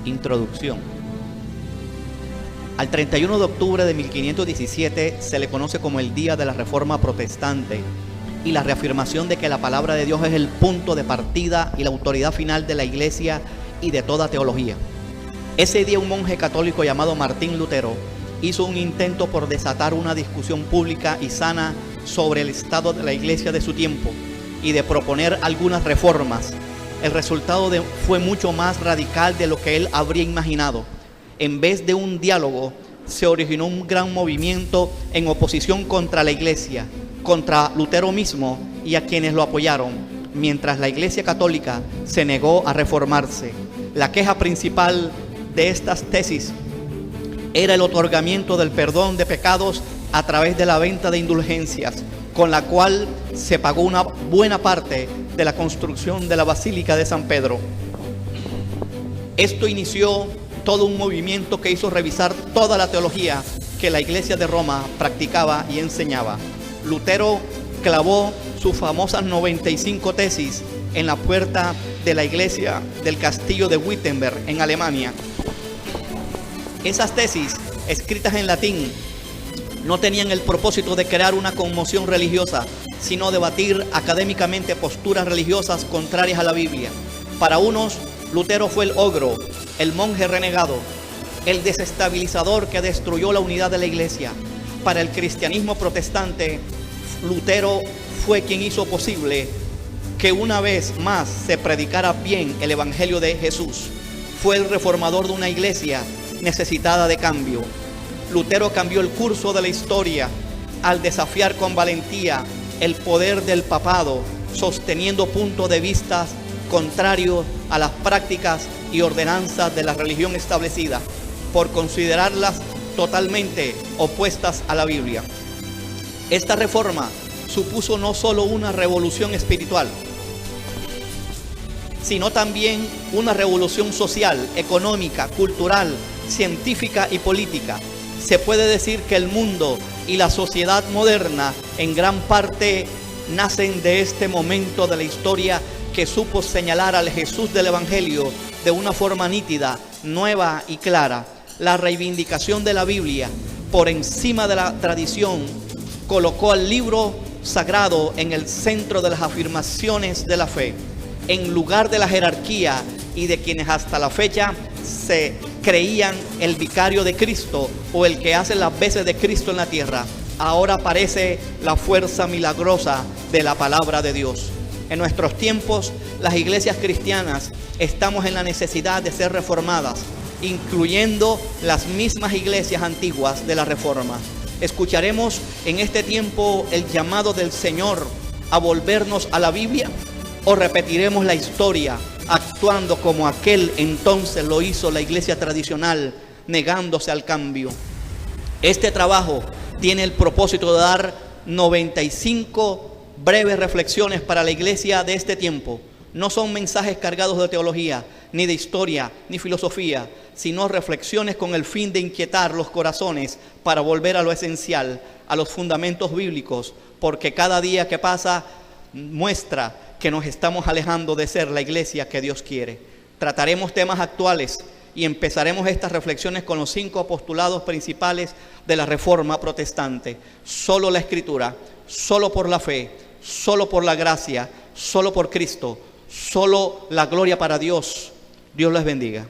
Introducción. Al 31 de octubre de 1517 se le conoce como el Día de la Reforma Protestante y la reafirmación de que la palabra de Dios es el punto de partida y la autoridad final de la Iglesia y de toda teología. Ese día un monje católico llamado Martín Lutero hizo un intento por desatar una discusión pública y sana sobre el estado de la Iglesia de su tiempo y de proponer algunas reformas. El resultado fue mucho más radical de lo que él habría imaginado. En vez de un diálogo, se originó un gran movimiento en oposición contra la Iglesia, contra Lutero mismo y a quienes lo apoyaron, mientras la Iglesia católica se negó a reformarse. La queja principal de estas tesis era el otorgamiento del perdón de pecados a través de la venta de indulgencias, con la cual se pagó una buena parte de la construcción de la Basílica de San Pedro. Esto inició todo un movimiento que hizo revisar toda la teología que la Iglesia de Roma practicaba y enseñaba. Lutero clavó sus famosas 95 tesis en la puerta de la iglesia del castillo de Wittenberg en Alemania. Esas tesis, escritas en latín, no tenían el propósito de crear una conmoción religiosa, sino debatir académicamente posturas religiosas contrarias a la Biblia. Para unos, Lutero fue el ogro, el monje renegado, el desestabilizador que destruyó la unidad de la iglesia. Para el cristianismo protestante, Lutero fue quien hizo posible que una vez más se predicara bien el evangelio de Jesús. Fue el reformador de una iglesia necesitada de cambio. Lutero cambió el curso de la historia al desafiar con valentía el poder del papado, sosteniendo puntos de vista contrarios a las prácticas y ordenanzas de la religión establecida, por considerarlas totalmente opuestas a la Biblia. Esta reforma supuso no solo una revolución espiritual, sino también una revolución social, económica, cultural, científica y política. Se puede decir que el mundo y la sociedad moderna en gran parte nacen de este momento de la historia que supo señalar al Jesús del Evangelio de una forma nítida, nueva y clara. La reivindicación de la Biblia por encima de la tradición colocó al libro sagrado en el centro de las afirmaciones de la fe, en lugar de la jerarquía y de quienes hasta la fecha se creían el vicario de Cristo o el que hace las veces de Cristo en la tierra. Ahora aparece la fuerza milagrosa de la palabra de Dios. En nuestros tiempos, las iglesias cristianas estamos en la necesidad de ser reformadas, incluyendo las mismas iglesias antiguas de la Reforma. ¿Escucharemos en este tiempo el llamado del Señor a volvernos a la Biblia? ¿O repetiremos la historia actuando como aquel entonces lo hizo la iglesia tradicional, negándose al cambio? Este trabajo tiene el propósito de dar 95 breves reflexiones para la iglesia de este tiempo. No son mensajes cargados de teología, ni de historia, ni filosofía, sino reflexiones con el fin de inquietar los corazones para volver a lo esencial, a los fundamentos bíblicos, porque cada día que pasa muestra que nos estamos alejando de ser la iglesia que Dios quiere. Trataremos temas actuales y empezaremos estas reflexiones con los 5 postulados principales de la Reforma Protestante. Solo la Escritura, solo por la fe, solo por la gracia, solo por Cristo, solo la gloria para Dios. Dios les bendiga.